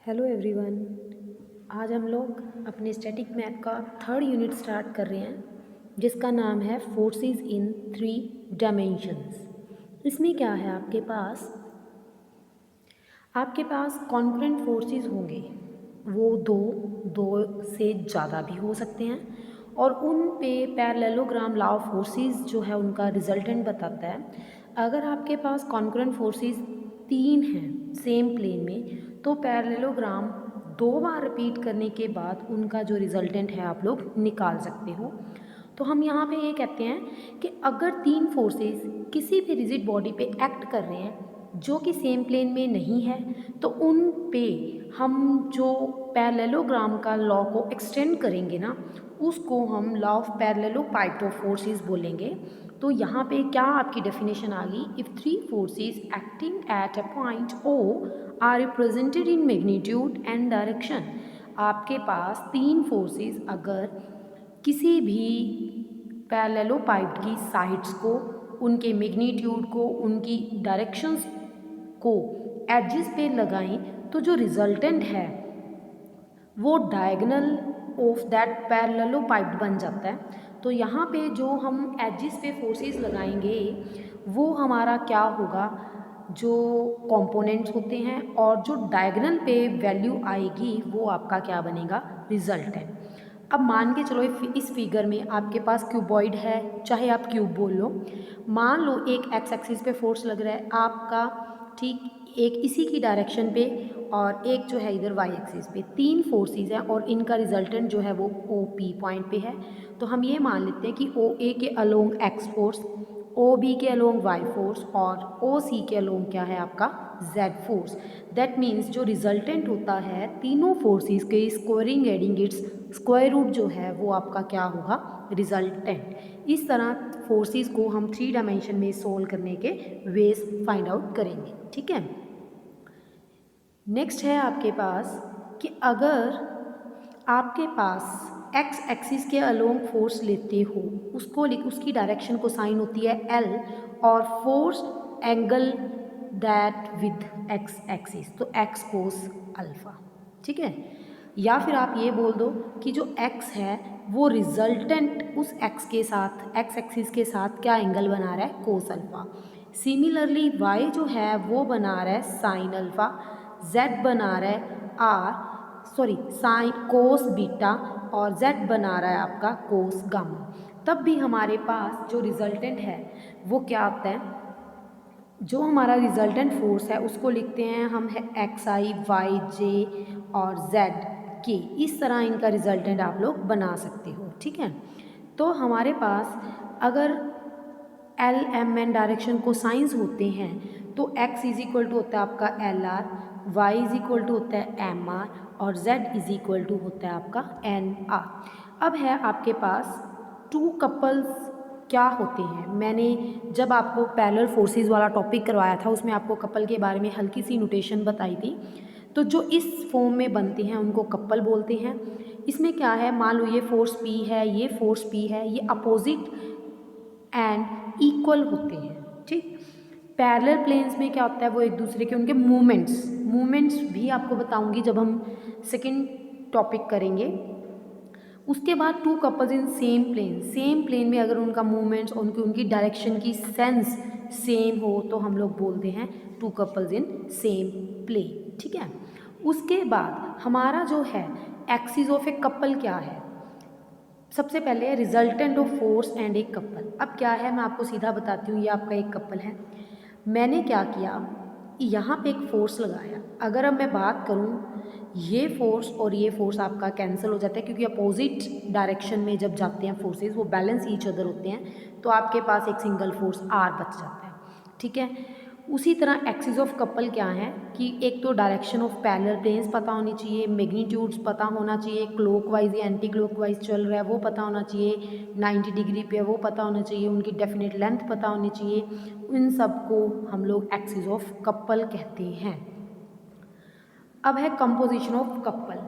Hello everyone. आज हम लोग अपने स्टैटिक मैथ का थर्ड यूनिट स्टार्ट कर रहे हैं जिसका नाम है फोर्सेस इन 3 डायमेंशंस। इसमें क्या है, आपके पास कॉन्करेंट फोर्सेस होंगे। वो दो दो से ज़्यादा भी हो सकते हैं और उन पे पैरेललोग्राम लॉ ऑफ फोर्सेस जो है उनका रिजल्टेंट बताता है। अगर आपके पास कॉन्करेंट फोर्सेस 3 हैं सेम प्लेन में, तो पैरेललोग्राम 2 बार रिपीट करने के बाद उनका जो रिजल्टेंट है आप लोग निकाल सकते हो। तो हम यहाँ पे ये कहते हैं कि अगर 3 फोर्सेस किसी भी रिजिड बॉडी पे एक्ट कर रहे हैं जो कि सेम प्लेन में नहीं है, तो उन पे हम जो पैरेललोग्राम का लॉ को एक्सटेंड करेंगे ना, उसको हम law of parallelepiped of forces बोलेंगे। तो यहाँ पे क्या आपकी डेफिनेशन आ गई, if 3 forces acting at a point O are represented in magnitude and direction. आपके पास 3 फोर्सेस अगर किसी भी पैरेललोपाइप्ड की साइड्स को, उनके मैग्नीट्यूड को, उनकी डायरेक्शंस को एजेस पे लगाएं, तो जो रिजल्टेंट है वो डायगोनल ऑफ दैट पैरेललोपाइप्ड बन जाता है। तो यहाँ पे जो हम एजेस पे फोर्सेस लगाएंगे वो हमारा क्या होगा, जो कंपोनेंट्स होते हैं, और जो डायगोनल पे वैल्यू आएगी वो आपका क्या बनेगा, रिजल्ट है। अब मान के चलो इस फिगर में आपके पास क्यूबॉइड है, चाहे आप क्यूब बोल लो। मान लो एक एक्स एक्सिस पे फोर्स लग रहा है आपका, ठीक, एक इसी की डायरेक्शन पे और एक जो है इधर वाई एक्सिस पे। 3 फोर्सेस हैं और इनका रिजल्टेंट जो है वो ओ पी पॉइंट पे है। तो हम ये मान लेते हैं कि ओ ए के along x force, O B के अलोंग वाई फोर्स और ओ सी के अलोंग क्या है आपका जेड फोर्स। दैट मीन्स जो रिजल्टेंट होता है तीनों फोर्सेस के squaring adding its square root जो है वो आपका क्या होगा, रिजल्टेंट। इस तरह फोर्सेस को हम 3 डायमेंशन में सोल्व करने के वेज फाइंड आउट करेंगे, ठीक है। नेक्स्ट है आपके पास कि अगर आपके पास एक्स एक्सिस के अलोंग फोर्स लेते हो, उसकी डायरेक्शन को साइन होती है एल, और force angle that with x axis, तो एक्स कोस अल्फा, ठीक है। या फिर आप ये बोल दो कि जो एक्स है वो रिजल्टेंट उस एक्स के साथ, एक्स एक्सिस के साथ क्या एंगल बना रहा है, कोस अल्फा। सिमिलरली वाई जो है वो बना रहा है साइन अल्फा, जेड बना रहा है साइन कोस बीटा, और जेड बना रहा है आपका कोस गामा। तब भी हमारे पास जो रिजल्टेंट है वो क्या आता है, जो हमारा रिजल्टेंट फोर्स है उसको लिखते हैं हम है एक्स आई वाई जे और जेड के। इस तरह इनका रिजल्टेंट आप लोग बना सकते हो, ठीक है। तो हमारे पास अगर एल एम एन डायरेक्शन को साइंस होते हैं, तो एक्स इज इक्वल टू होता है आपका l r, y is equal to होता है एम आर, और जेड इज इक्वल टू होता है आपका एन आर। अब है आपके पास 2 कपल्स क्या होते हैं। मैंने जब आपको पैरेलल फोर्सेस वाला टॉपिक करवाया था उसमें आपको कपल के बारे में हल्की सी नोटेशन बताई थी। तो जो इस फॉर्म में बनते हैं उनको कपल बोलते हैं। इसमें क्या है, मान लो ये फोर्स पी है, ये फोर्स पी है, ये अपोजिट एंड इक्वल होते हैं, ठीक। पैरेलल प्लेन्स में क्या होता है, वो एक दूसरे के उनके मूवमेंट्स भी आपको बताऊंगी जब हम सेकंड टॉपिक करेंगे। उसके बाद 2 कपल्स इन सेम प्लेन में अगर उनका मूवमेंट्स, उनकी डायरेक्शन की सेंस सेम हो तो हम लोग बोलते हैं 2 कपल्स इन सेम प्लेन, ठीक है। उसके बाद हमारा जो है एक्सिस ऑफ ए कपल क्या है, सबसे पहले रिजल्टेंट ऑफ फोर्स एंड एक कपल। अब क्या है मैं आपको सीधा बताती हूँ, ये आपका एक कपल है। मैंने क्या किया, यहाँ पे एक फोर्स लगाया। अगर अब मैं बात करूँ, ये फोर्स और ये फोर्स आपका कैंसिल हो जाता है क्योंकि अपोजिट डायरेक्शन में जब जाते हैं फोर्सेस वो बैलेंस ईच अदर होते हैं, तो आपके पास एक सिंगल फोर्स आर बच जाता है, ठीक है। उसी तरह एक्सिस ऑफ कपल क्या है कि एक तो डायरेक्शन ऑफ पैरेलल प्लेन्स पता होनी चाहिए, मैग्नीट्यूड्स पता होना चाहिए, क्लॉकवाइज या एंटी क्लॉकवाइज चल रहा है वो पता होना चाहिए, 90 डिग्री पे वो पता होना चाहिए, उनकी डेफिनेट लेंथ पता होनी चाहिए। इन सब को हम लोग एक्सिस ऑफ कपल कहते हैं। अब है कंपोजिशन ऑफ कपल।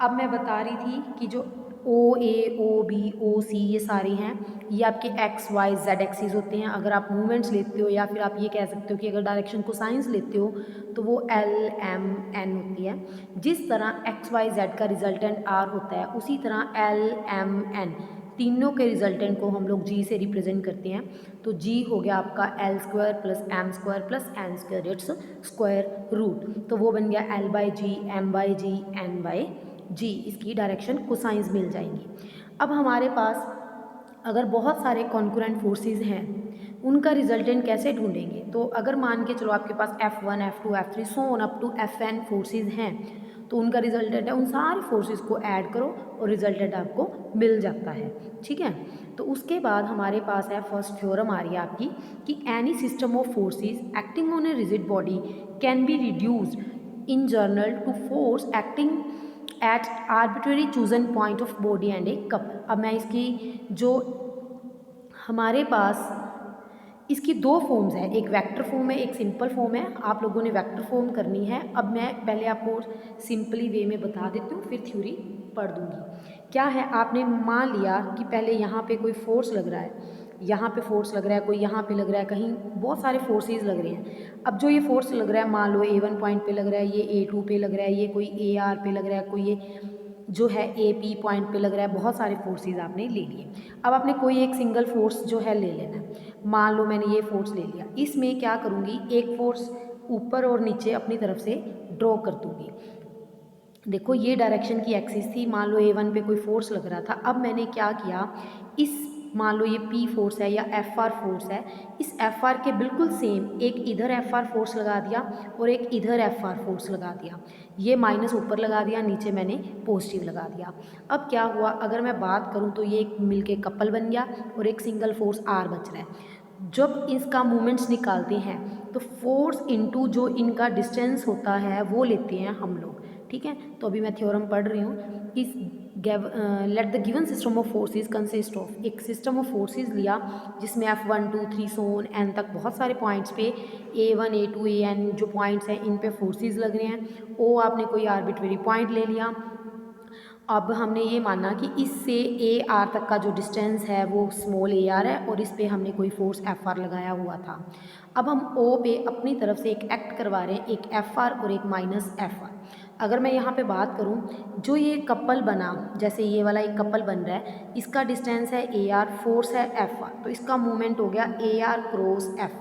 अब मैं बता रही थी कि जो ओ ए, ओ बी, ओ सी ये सारे हैं, ये आपके एक्स वाई जेड एक्सिस होते हैं। अगर आप मूवमेंट्स लेते हो या फिर आप ये कह सकते हो कि अगर डायरेक्शन को साइंस लेते हो तो वो एल एम एन होती है। जिस तरह एक्स वाई जेड का रिजल्टेंट आर होता है, उसी तरह एल एम एन तीनों के रिजल्टेंट को हम लोग जी से रिप्रेजेंट करते हैं। तो जी हो गया आपका L square plus M square plus N square, it's square root. तो वो बन गया L by G, M by G, N by G. इसकी डायरेक्शन कोसाइंस मिल जाएंगी। अब हमारे पास अगर बहुत सारे कॉन्कुरेंट फोर्सेस हैं, उनका रिजल्टेंट कैसे ढूंढेंगे? तो अगर मान के चलो आपके पास F1 F2 F3 so on up to Fn forces हैं, तो उनका रिजल्टेंट है, उन सारे फोर्सेस को ऐड करो और रिजल्टेंट आपको मिल जाता है। ठीक है, तो उसके बाद हमारे पास है फर्स्ट थ्योरम आ रही है आपकी कि any system of forces acting on a rigid body can be reduced in general to force acting at arbitrary chosen point of body and a couple. अब मैं इसकी जो हमारे पास इसकी दो फॉर्म्स हैं, एक वेक्टर फॉर्म है, एक सिंपल फॉर्म है। आप लोगों ने वेक्टर फॉर्म करनी है। अब मैं पहले आपको सिंपली वे में बता देती हूँ, फिर थ्योरी पढ़ दूँगी। क्या है, आपने मान लिया कि पहले यहाँ पे कोई फोर्स लग रहा है, यहाँ पे फोर्स लग रहा है, कोई यहाँ पे लग रहा है, कहीं बहुत सारे फोर्सेस लग रहे हैं। अब जो ये फोर्स लग रहा है, मान लो A1 पॉइंट पे लग रहा है, ये A2 पे लग रहा है, ये कोई AR पे लग रहा है, कोई ये जो है AP पॉइंट पे लग रहा है, बहुत सारे फोर्सेस आपने ले लिए। अब आपने कोई एक सिंगल फोर्स जो है ले लेना है। मान लो मैंने ये फोर्स ले लिया, इसमें क्या करूँगी, एक फोर्स ऊपर और नीचे अपनी तरफ से ड्रॉ कर दूँगी। देखो ये डायरेक्शन की एक्सिस थी, मान लो A1 पे कोई फोर्स लग रहा था। अब मैंने क्या किया, इस मान लो ये P फोर्स है या FR फोर्स है, इस FR के बिल्कुल सेम एक इधर FR फोर्स लगा दिया और एक इधर FR फोर्स लगा दिया। ये माइनस ऊपर लगा दिया, नीचे मैंने पॉजिटिव लगा दिया। अब क्या हुआ, अगर मैं बात करूँ तो ये एक मिलके कपल बन गया और एक सिंगल फोर्स R बच रहा है। जब इसका मूवमेंट्स निकालते हैं तो फोर्स इनटू जो इनका डिस्टेंस होता है वो लेते हैं हम लोग। ठीक है, तो अभी मैं थ्योरम पढ़ रही हूँ कि let the given system of forces consist of, एक सिस्टम ऑफ फोर्सेस लिया जिसमें F1 2 3 सो ऑन एन तक बहुत सारे पॉइंट्स पे A1 A2 AN जो पॉइंट्स हैं इन पे फोर्सेस लग रहे हैं। ओ आपने कोई आर्बिट्रेरी पॉइंट ले लिया। अब हमने ये माना कि इससे AR तक का जो डिस्टेंस है वो स्मॉल AR है और इस पे हमने कोई फोर्स FR लगाया हुआ था। अब हम O पे अपनी तरफ से एक एक्ट करवा रहे हैं, एक FR और एक माइनस FR। अगर मैं यहाँ पे बात करूँ, जो ये कपल बना, जैसे ये वाला एक कपल बन रहा है, इसका डिस्टेंस है AR, फोर्स है FR, तो इसका मूवमेंट हो गया AR क्रॉस FR।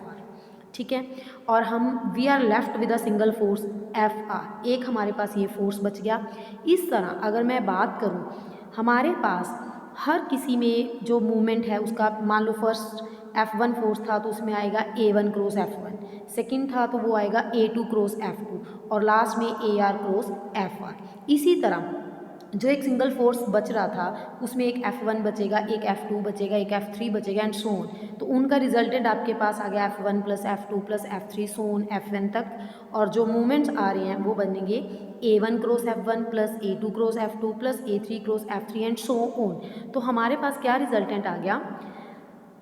ठीक है, और हम we are left with a single force FR, एक हमारे पास ये फोर्स बच गया। इस तरह अगर मैं बात करूँ, हमारे पास हर किसी में जो मूवमेंट है उसका, मान लो फर्स्ट F1 फोर्स था तो उसमें आएगा A1 क्रॉस F1, सेकंड था तो वो आएगा A2 क्रॉस F2 और लास्ट में AR क्रॉस FR। इसी तरह जो एक सिंगल फोर्स बच रहा था उसमें एक F1 बचेगा, एक F2 बचेगा, एक F3 बचेगा एंड सो ऑन। तो उनका रिजल्टेंट आपके पास आ गया F1 plus F2 plus F3 so on Fn तक। और जो मूवमेंट्स आ रहे हैं वो बनेंगे A1 cross F1 plus A2 cross F2 plus A3 cross F3 and so on. तो हमारे पास क्या रिजल्टेंट आ गया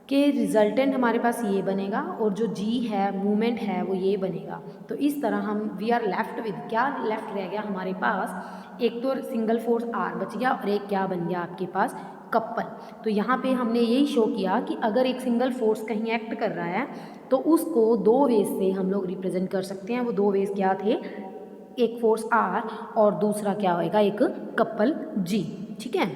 कि रिजल्टेंट हमारे पास ये बनेगा और जो जी है मूवमेंट है वो ये बनेगा। तो इस तरह हम वी आर लेफ्ट विद, क्या लेफ्ट रह गया हमारे पास, एक तो सिंगल फोर्स आर बच गया और एक क्या बन गया आपके पास, कपल। तो यहाँ पे हमने यही शो किया कि अगर एक सिंगल फोर्स कहीं एक्ट कर रहा है तो उसको दो वेज से हम लोग रिप्रेजेंट कर सकते हैं। वो दो वेज क्या थे, एक फोर्स आर और दूसरा क्या होएगा, एक कपल जी। ठीक है,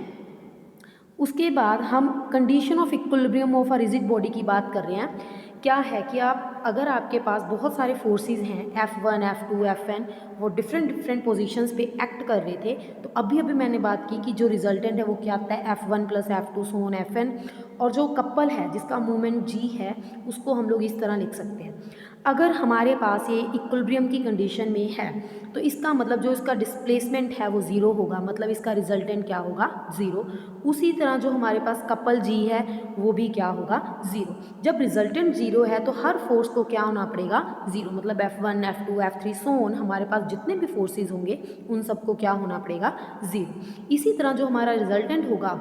उसके बाद हम condition of equilibrium of a rigid body की बात कर रहे हैं। क्या है कि आप, अगर आपके पास बहुत सारे फोर्सेस हैं F1 F2 Fn, वो डिफरेंट पोजीशंस पे एक्ट कर रहे थे, तो अभी अभी मैंने बात की कि जो रिजल्टेंट है वो क्या आता है, F1 plus F2 so on Fn। और जो कपल है जिसका मूवमेंट G है उसको हम लोग इस तरह लिख सकते हैं। अगर हमारे पास ये इक्विलिब्रियम की कंडीशन में है तो इसका मतलब जो इसका डिस्प्लेसमेंट है वो ज़ीरो होगा, मतलब इसका रिजल्टेंट क्या होगा, ज़ीरो। उसी तरह जो हमारे पास कपल जी है वो भी क्या होगा, ज़ीरो। जब रिजल्टेंट ज़ीरो है तो हर फोर्स को क्या होना पड़ेगा, ज़ीरो। मतलब F1 F2 F3 so on, हमारे पास जितने भी फोर्सेज होंगे उन सबको क्या होना पड़ेगा, ज़ीरो। इसी तरह जो हमारा रिजल्टेंट होगा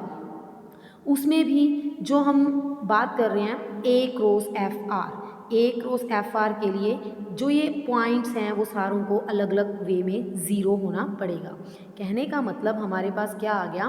उसमें भी जो हम बात कर रहे हैं A cross FR, A cross FR के लिए जो ये पॉइंट्स हैं वो सारों को अलग अलग वे में ज़ीरो होना पड़ेगा। कहने का मतलब हमारे पास क्या आ गया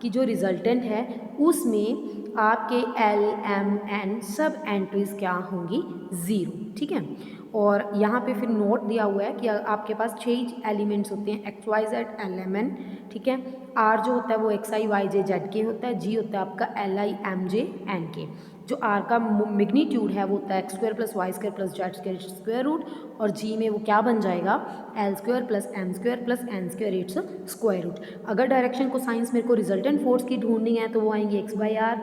कि जो रिजल्टेंट है उसमें आपके एल एम एन सब एंट्रीज क्या होंगी 0, ठीक है। और यहाँ पे फिर नोट दिया हुआ है कि आपके पास 6 एलिमेंट्स होते हैं x y z l m n, ठीक है। आर जो होता है वो x i y j z के होता है, जी होता है आपका l i m j n के। जो आर का मैग्नीट्यूड है वो होता है x square plus y square plus z square square root, और जी में वो क्या बन जाएगा l square plus M square plus N square it's square root. अगर डायरेक्शन को साइंस मेरे को रिजल्टेंट फोर्स की ढूंढनी है तो वो आएंगी X by R,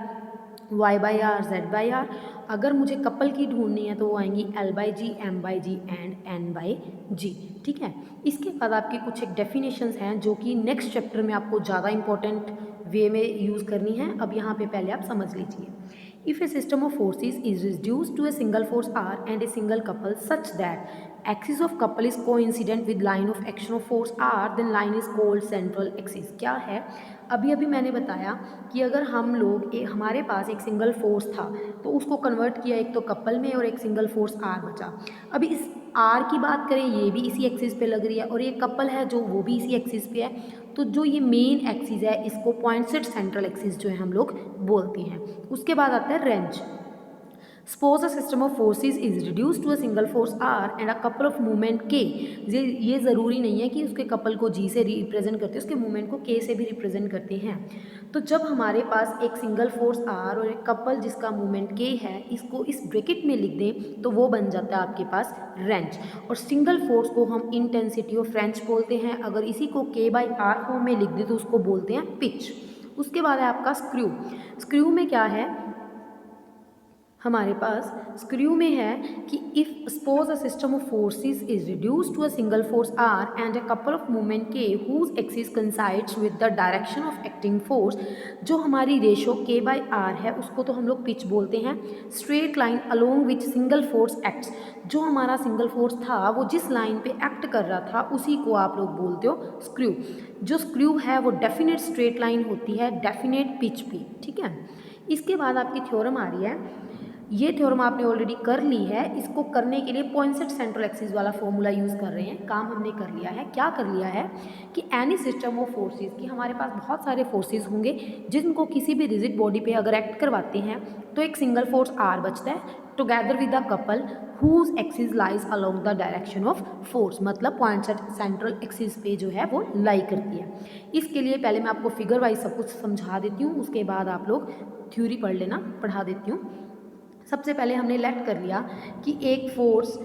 Y by R, Z by R. अगर मुझे कपल की ढूंढनी है तो वो आएंगी L by G, M by G and N by G, ठीक है। इसके बाद आपकी कुछ एक डेफिनेशंस हैं जो कि नेक्स्ट चैप्टर में आपको ज़्यादा इंपॉर्टेंट वे में यूज़ करनी है। अब यहाँ पे पहले आप समझ लीजिए। If a system of forces is reduced to a single force R and a single couple such that axis of couple is coincident with line of action of force R, then line is called central axis। क्या है, अभी अभी मैंने बताया कि अगर हम लोग हमारे पास एक सिंगल फोर्स था तो उसको कन्वर्ट किया एक तो कपल में और एक सिंगल फोर्स R बचा। अभी इस R की बात करें, ये भी इसी एक्सिस पे लग रही है और ये कपल है जो वो भी इसी एक्सिस पे है, तो जो ये मेन एक्सिस है इसको पॉइंट सेट सेंट्रल एक्सिस जो है हम लोग बोलते हैं। उसके बाद आता है range. Suppose a system of forces is reduced to a single force R and a couple of movement K। ये ज़रूरी नहीं है कि उसके कपल को G से रिप्रेजेंट करते हैं, उसके मूवमेंट को K से भी रिप्रेजेंट करते हैं। तो जब हमारे पास एक सिंगल फोर्स R और एक कपल जिसका मूवमेंट K है, इसको इस ब्रैकेट में लिख दें तो वो बन जाता है आपके पास रेंज। और सिंगल फोर्स को हम इंटेंसिटी ऑफ रेंज बोलते हैं। अगर इसी को K बाई R फॉर्म में लिख दें तो उसको बोलते हैं पिच। उसके बाद है आपका स्क्रू। स्क्रू में क्या है, हमारे पास स्क्रू में है कि if suppose a system of forces is reduced to a single force R and a couple of movement के whose axis coincides with the direction of acting force. जो हमारी रेशो के बाई आर है उसको तो हम लोग पिच बोलते हैं। Straight line along which single force acts, जो हमारा सिंगल फोर्स था वो जिस लाइन पे एक्ट कर रहा था उसी को आप लोग बोलते हो स्क्रू। जो स्क्रू है वो डेफिनेट स्ट्रेट लाइन होती है डेफिनेट पिच पे, ठीक है। इसके बाद आपकी थ्योरम आ रही है, ये थ्योरम आपने ऑलरेडी कर ली है। इसको करने के लिए पॉइंसेट सेंट्रल एक्सिस वाला फॉर्मूला यूज़ कर रहे हैं। काम हमने कर लिया है। क्या कर लिया है कि एनी सिस्टम ऑफ फोर्सेस, कि हमारे पास बहुत सारे फोर्सेस होंगे जिनको किसी भी रिजिड बॉडी पे अगर एक्ट करवाते हैं तो एक सिंगल फोर्स आर बचता है together with the couple whose axis lies along the direction of force, मतलब पॉइंट सेंट्रल एक्सिस पे जो है वो लाई करती है। इसके लिए पहले मैं आपको फिगर वाइज सब कुछ समझा देती हूँ, उसके बाद आप लोग थ्योरी पढ़ लेना, पढ़ा देती हूँ। सबसे पहले हमने लेट कर लिया कि एक फोर्स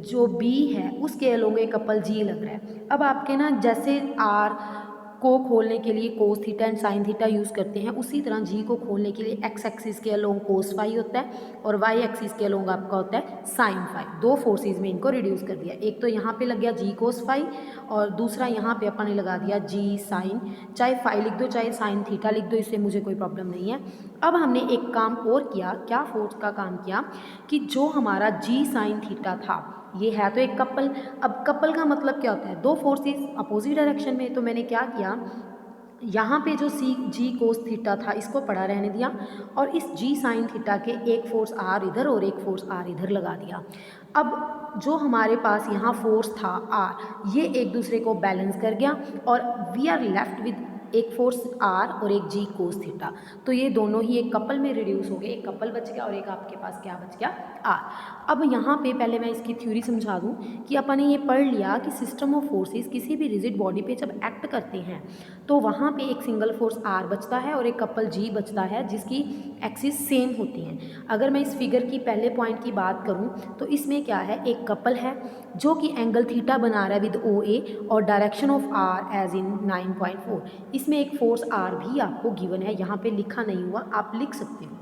जो B है उसके अलोंग एक कपल G लग रहा है। अब आपके ना जैसे R को खोलने के लिए cos theta and sine theta use करते हैं, उसी तरह G को खोलने के लिए एक्स एक्सिस के अलोंग कोस फाई होता है और वाई एक्सिस के अलोंग आपका होता है साइन फाई। दो फोर्सेज में इनको रिड्यूस कर दिया, एक तो यहाँ पे लग गया G कोस फाई और दूसरा यहाँ पे अपन ने लगा दिया G साइन, चाहे फाई लिख दो चाहे साइन थीटा लिख दो, इससे मुझे कोई प्रॉब्लम नहीं है। अब हमने एक काम और किया, क्या फोर्स का काम किया कि जो हमारा G साइन थीटा था, ये है तो एक कपल। अब कपल का मतलब क्या होता है, दो फोर्सेस अपोजिट डायरेक्शन में। तो मैंने क्या किया, यहाँ पे जो G कोस थीटा था इसको पड़ा रहने दिया और इस G साइन थीटा के एक फोर्स R इधर और एक फोर्स R इधर लगा दिया। अब जो हमारे पास यहाँ फोर्स था R, ये एक दूसरे को बैलेंस कर गया और वी आर लेफ्ट विद एक फोर्स R और एक G कोस थीटा। तो ये दोनों ही एक कपल में रिड्यूस हो गए, एक कपल बच गया और एक आपके पास क्या बच गया R। अब यहाँ पे पहले मैं इसकी थ्योरी समझा दूँ कि अपन ने ये पढ़ लिया कि सिस्टम ऑफ फोर्सेस किसी भी रिजिड बॉडी पे जब एक्ट करते हैं तो वहाँ पे एक सिंगल फोर्स R बचता है और एक कपल G बचता है जिसकी एक्सिस सेम होती हैं। अगर मैं इस फिगर की पहले पॉइंट की बात करूँ तो इसमें क्या है, एक कपल है जो कि एंगल थीटा बना रहा है विद OA और direction of R as in 9.4। इसमें एक फोर्स R भी आपको गिवन है, यहाँ पे लिखा नहीं हुआ, आप लिख सकते हो,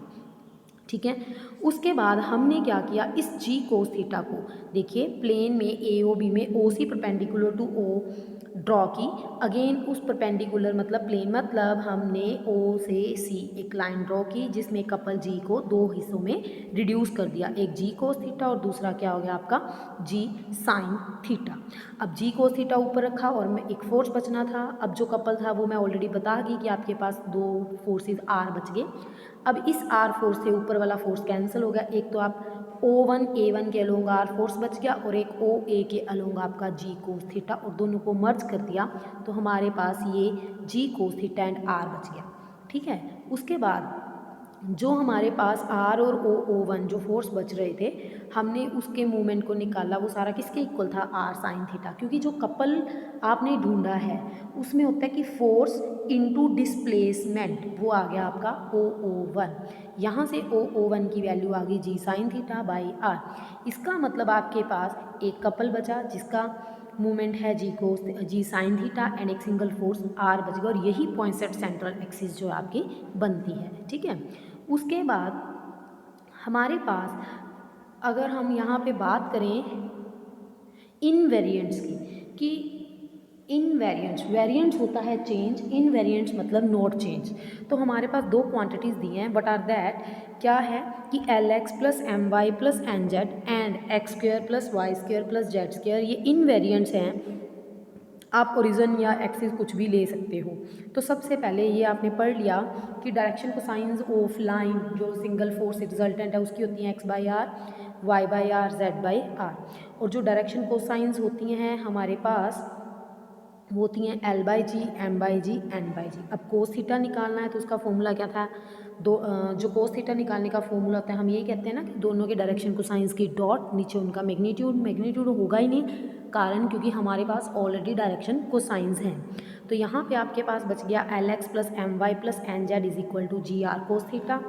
ठीक है। उसके बाद हमने क्या किया, इस G कोस थीटा को देखिए प्लेन में AOB में OC perpendicular to O draw की। अगेन उस परपेंडिकुलर मतलब प्लेन, मतलब हमने O से C एक लाइन ड्रॉ की जिसमें कपल G को दो हिस्सों में रिड्यूस कर दिया, एक G कोस थीटा और दूसरा क्या हो गया आपका G साइन थीटा। अब G कोस थीटा ऊपर रखा और मैं एक फोर्स बचना था। अब जो कपल था वो मैं ऑलरेडी बता गई कि आपके पास दो फोर्सेस R बच गए। अब इस R फोर्स से ऊपर वाला फोर्स कैंसिल हो गया, एक तो आप O1A1 के अलोंग आर फोर्स बच गया और एक OA के अलोंग आपका G कोस थीटा, और दोनों को मर्ज कर दिया तो हमारे पास ये G cos theta and R बच गया। ठीक है, उसके बाद जो हमारे पास R और O1 जो फोर्स बच रहे थे, हमने उसके मूवमेंट को निकाला, वो सारा किसके इक्वल था, R साइन थीटा, क्योंकि जो कपल आपने ढूंढा है उसमें होता है कि फोर्स इनटू डिस्प्लेसमेंट, वो आ गया आपका OO1। यहाँ से OO1 की वैल्यू आ गई G sine theta by R। इसका मतलब आपके पास एक कपल बचा जिसका मूवमेंट है जी साइन थीटा एंड एक सिंगल फोर्स R बच गया, और यही पॉइंट सेट सेंट्रल एक्सिस जो आपकी बनती है। ठीक है, उसके बाद हमारे पास अगर हम यहाँ पे बात करें इनवेरिएंट्स की, कि इनवेरिएंट्स, वेरिएंट्स होता है चेंज, इनवेरिएंट्स मतलब नॉट चेंज। तो हमारे पास दो क्वांटिटीज़ दी हैं, बट आर दैट क्या है कि Lx plus m y plus n z and x square plus y square plus z square, ये इनवेरिएंट्स हैं। आप ओरिजन या एक्सिस कुछ भी ले सकते हो। तो सबसे पहले ये आपने पढ़ लिया कि डायरेक्शन कोसाइंस ऑफ लाइन जो सिंगल फोर्स रिजल्टेंट है उसकी होती हैं x by r, y by r, z by r, और जो डायरेक्शन कोसाइंस होती हैं हमारे पास वो होती हैं L by G, M by G, N by G. अब कोस थीटा निकालना है तो उसका फॉर्मूला क्या था, जो कोस थीटा निकालने का फॉर्मूला होता है, हम ये कहते हैं ना कि दोनों के डायरेक्शन कोसाइंस की डॉट, नीचे उनका मैग्नीट्यूड, मैग्नीट्यूड होगा ही नहीं, कारण क्योंकि हमारे पास ऑलरेडी डायरेक्शन कोसाइंस हैं। तो यहाँ पे आपके पास बच गया Lx plus m y plus n z is equal to G r cos theta.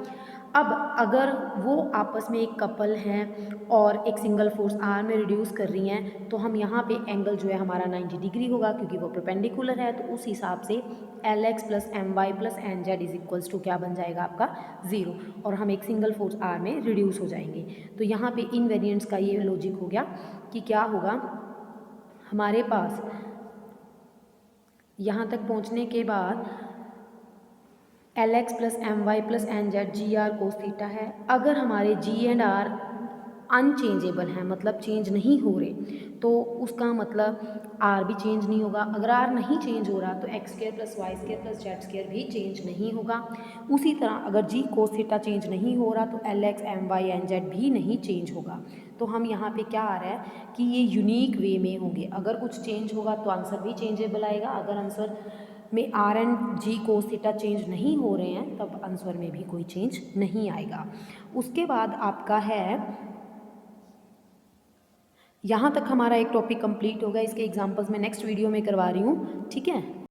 अब अगर वो आपस में एक कपल हैं और एक सिंगल फोर्स आर में रिड्यूस कर रही हैं, तो हम यहाँ पे एंगल जो है हमारा 90 डिग्री होगा क्योंकि वो परपेंडिकुलर है, तो उस हिसाब से Lx plus m y plus n z is equals to क्या बन जाएगा आपका 0, और हम एक सिंगल फोर्स आर में रिड्यूस हो जाएंगे। तो यहाँ पे इनवेरिएंट्स का ये लॉजिक हो गया कि क्या होगा, हमारे पास यहाँ तक पहुँचने के बाद Lx plus m y plus n z G r cos theta है। अगर हमारे G एंड R अनचेंजेबल हैं, मतलब चेंज नहीं हो रहे, तो उसका मतलब R भी चेंज नहीं होगा। अगर R नहीं चेंज हो रहा तो x square plus y square plus z square भी चेंज नहीं होगा। उसी तरह अगर G कोस थीटा चेंज नहीं हो रहा तो Lx m y n z भी नहीं चेंज होगा। तो हम यहाँ पे क्या आ रहा है कि ये यूनिक वे में होंगे, अगर कुछ चेंज होगा तो आंसर भी चेंजेबल आएगा, अगर आंसर में r and G cos theta change नहीं हो रहे हैं तब आंसर में भी कोई चेंज नहीं आएगा। उसके बाद आपका है, यहाँ तक हमारा एक टॉपिक कंप्लीट हो गया, इसके एग्जांपल्स मैं नेक्स्ट वीडियो में करवा रही हूँ। ठीक है।